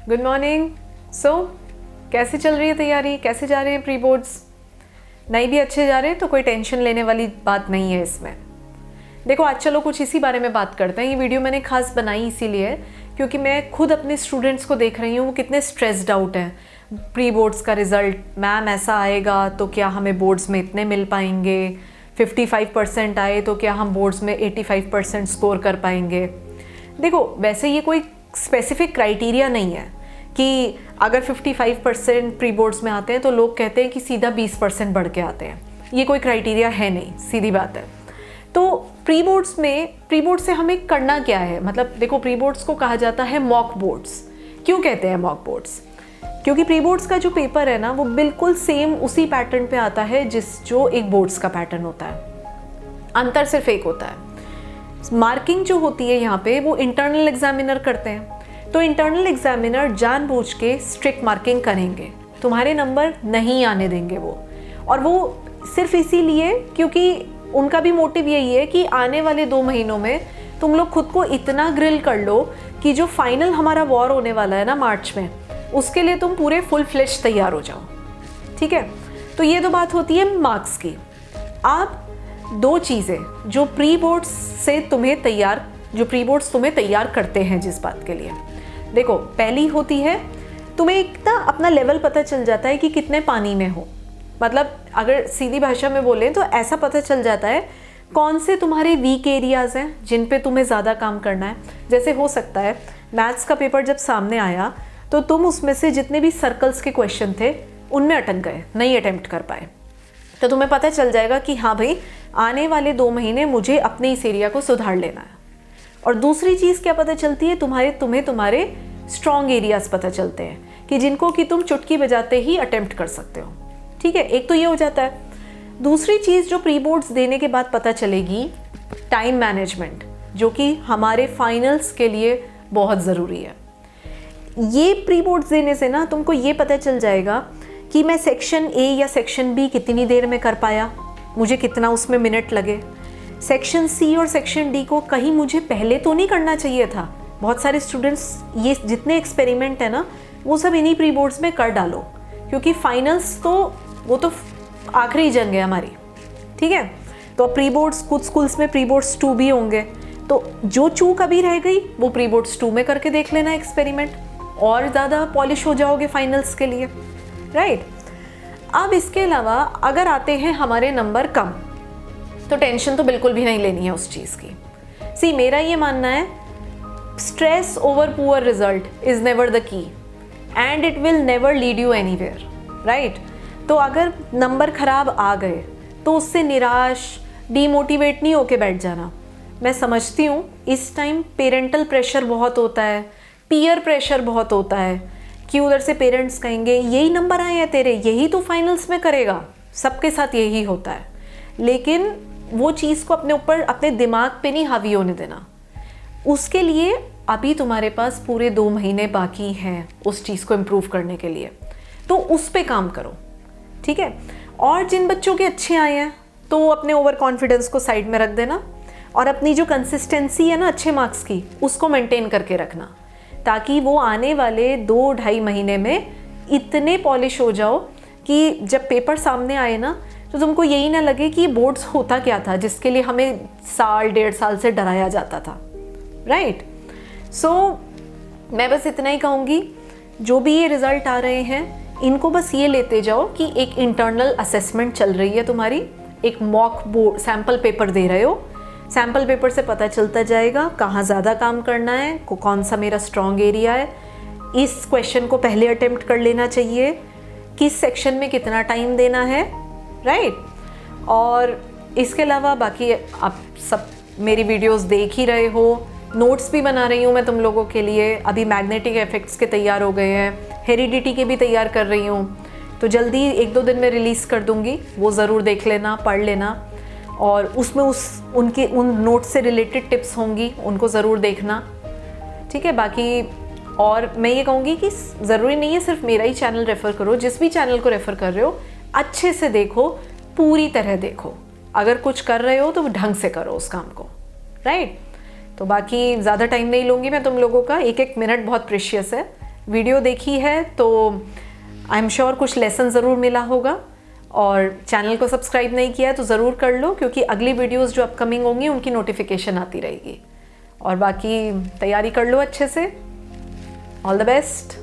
Good morning. सो कैसे चल रही है तैयारी, कैसे जा रहे हैं प्री बोर्ड्स? नहीं भी अच्छे जा रहे हैं तो कोई टेंशन लेने वाली बात नहीं है इसमें। देखो आज चलो कुछ इसी बारे में बात करते हैं। ये वीडियो मैंने खास बनाई इसीलिए क्योंकि मैं खुद अपने स्टूडेंट्स को देख रही हूँ वो कितने स्ट्रेस्ड आउट हैं। प्री बोर्ड्स का रिज़ल्ट, मैम ऐसा आएगा तो क्या हमें बोर्ड्स में इतने मिल पाएंगे, 55% आए तो क्या हम बोर्ड्स में 85% स्कोर कर पाएंगे। देखो वैसे ये कोई स्पेसिफिक क्राइटेरिया नहीं है कि अगर 55% प्री बोर्ड्स में आते हैं तो लोग कहते हैं कि सीधा 20% बढ़ के आते हैं। ये कोई क्राइटेरिया है नहीं, सीधी बात है। तो प्री बोर्ड से हमें करना क्या है? मतलब देखो प्री बोर्ड्स को कहा जाता है मॉक बोर्ड्स। क्यों कहते हैं मॉक बोर्ड्स? क्योंकि प्री बोर्ड्स का जो पेपर है ना वो बिल्कुल सेम उसी पैटर्न पे आता है जो एक बोर्ड्स का पैटर्न होता है। अंतर सिर्फ एक होता है, मार्किंग जो होती है यहाँ पे वो इंटरनल एग्जामिनर करते हैं। तो इंटरनल एग्जामिनर जानबूझ के स्ट्रिक्ट मार्किंग करेंगे, तुम्हारे नंबर नहीं आने देंगे वो। और वो सिर्फ इसीलिए क्योंकि उनका भी मोटिव यही है कि आने वाले 2 महीनों में तुम लोग खुद को इतना ग्रिल कर लो कि जो फाइनल हमारा वॉर होने वाला है ना मार्च में, उसके लिए तुम पूरे फुल फ्लेश तैयार हो जाओ। ठीक है, तो ये तो बात होती है मार्क्स की। अब 2 चीज़ें जो प्री बोर्ड्स तुम्हें तैयार करते हैं जिस बात के लिए, देखो पहली होती है तुम्हें एक ना अपना लेवल पता चल जाता है कि कितने पानी में हो। मतलब अगर सीधी भाषा में बोलें तो ऐसा पता चल जाता है कौन से तुम्हारे वीक एरियाज़ हैं जिन पे तुम्हें ज़्यादा काम करना है। जैसे हो सकता है मैथ्स का पेपर जब सामने आया तो तुम उसमें से जितने भी सर्कल्स के क्वेश्चन थे उनमें अटक गए, नहीं अटेम्प्ट कर पाए। तो तुम्हें पता चल जाएगा कि हाँ भाई आने वाले 2 महीने मुझे अपने इस एरिया को सुधार लेना है। और दूसरी चीज़ क्या पता चलती है, तुम्हारे स्ट्रॉन्ग एरियाज़ पता चलते हैं कि जिनको कि तुम चुटकी बजाते ही अटेम्प्ट कर सकते हो। ठीक है, एक तो ये हो जाता है। दूसरी चीज़ जो प्री बोर्ड्स देने के बाद पता चलेगी, टाइम मैनेजमेंट, जो कि हमारे फाइनल्स के लिए बहुत ज़रूरी है। ये प्री बोर्ड्स देने से ना तुमको ये पता चल जाएगा कि मैं सेक्शन ए या सेक्शन बी कितनी देर में कर पाया, मुझे कितना उसमें मिनट लगे। सेक्शन सी और सेक्शन डी को कहीं मुझे पहले तो नहीं करना चाहिए था। बहुत सारे स्टूडेंट्स ये जितने एक्सपेरिमेंट है ना वो सब इन्हीं प्री बोर्ड्स में कर डालो, क्योंकि फाइनल्स तो वो तो आखिरी जंग है हमारी। ठीक है, तो प्री बोर्ड्स कुछ स्कूल्स में प्री बोर्ड्स 2 भी होंगे, तो जो चूक अभी रह गई वो प्री बोर्ड्स 2 में करके देख लेना एक्सपेरिमेंट, और ज़्यादा पॉलिश हो जाओगे फाइनल्स के लिए। राइट, अब इसके अलावा अगर आते हैं हमारे नंबर कम तो टेंशन तो बिल्कुल भी नहीं लेनी है उस चीज़ की। मेरा ये मानना है stress over poor result is never the key and it will never lead you anywhere. Right, तो अगर नंबर खराब आ गए तो उससे निराश, डीमोटिवेट नहीं होके बैठ जाना। मैं समझती हूँ इस टाइम पेरेंटल प्रेशर बहुत होता है, पीयर प्रेशर बहुत होता है कि उधर से पेरेंट्स कहेंगे यही नंबर आए हैं तेरे, यही तो फाइनल्स में करेगा, सबके साथ यही होता है। लेकिन वो चीज़ को अपने ऊपर, अपने दिमाग पे नहीं हावी होने देना। उसके लिए अभी तुम्हारे पास पूरे 2 महीने बाकी हैं उस चीज़ को इम्प्रूव करने के लिए, तो उस पे काम करो। ठीक है, और जिन बच्चों के अच्छे आए हैं तो अपने ओवर कॉन्फिडेंस को साइड में रख देना और अपनी जो कंसिस्टेंसी है ना अच्छे मार्क्स की उसको मेंटेन करके रखना, ताकि वो आने वाले 2-2.5 महीने में इतने पॉलिश हो जाओ कि जब पेपर सामने आए ना तो तुमको यही ना लगे कि बोर्ड्स होता क्या था जिसके लिए हमें 1.5 साल से डराया जाता था। राइट, सो मैं बस इतना ही कहूँगी, जो भी ये रिज़ल्ट आ रहे हैं इनको बस ये लेते जाओ कि एक इंटरनल असेसमेंट चल रही है तुम्हारी, एक मॉक बोर्ड सैम्पल पेपर दे रहे हो। सैम्पल पेपर से पता चलता जाएगा कहाँ ज़्यादा काम करना है, कौन सा मेरा स्ट्रॉन्ग एरिया है, इस क्वेश्चन को पहले अटेम्प्ट कर लेना चाहिए, किस सेक्शन में कितना टाइम देना है। राइट, और इसके अलावा बाकी आप सब मेरी वीडियोस देख ही रहे हो, नोट्स भी बना रही हूँ मैं तुम लोगों के लिए। अभी मैग्नेटिक इफेक्ट्स के तैयार हो गए हैं, हेरिडिटी के भी तैयार कर रही हूँ, तो जल्दी 1-2 दिन में रिलीज़ कर दूँगी, वो ज़रूर देख लेना, पढ़ लेना। और उसमें उन नोट से रिलेटेड टिप्स होंगी, उनको ज़रूर देखना। ठीक है, बाकी और मैं ये कहूँगी कि ज़रूरी नहीं है सिर्फ मेरा ही चैनल रेफ़र करो, जिस भी चैनल को रेफ़र कर रहे हो अच्छे से देखो, पूरी तरह देखो। अगर कुछ कर रहे हो तो ढंग से करो उस काम को। राइट। तो बाकी ज़्यादा टाइम नहीं लूँगी मैं तुम लोगों का, एक एक मिनट बहुत प्रेशियस है। वीडियो देखी है तो आई एम श्योर कुछ लेसन ज़रूर मिला होगा, और चैनल को सब्सक्राइब नहीं किया है तो ज़रूर कर लो, क्योंकि अगली वीडियोस जो अपकमिंग होंगी उनकी नोटिफिकेशन आती रहेगी। और बाकी तैयारी कर लो अच्छे से। All the best.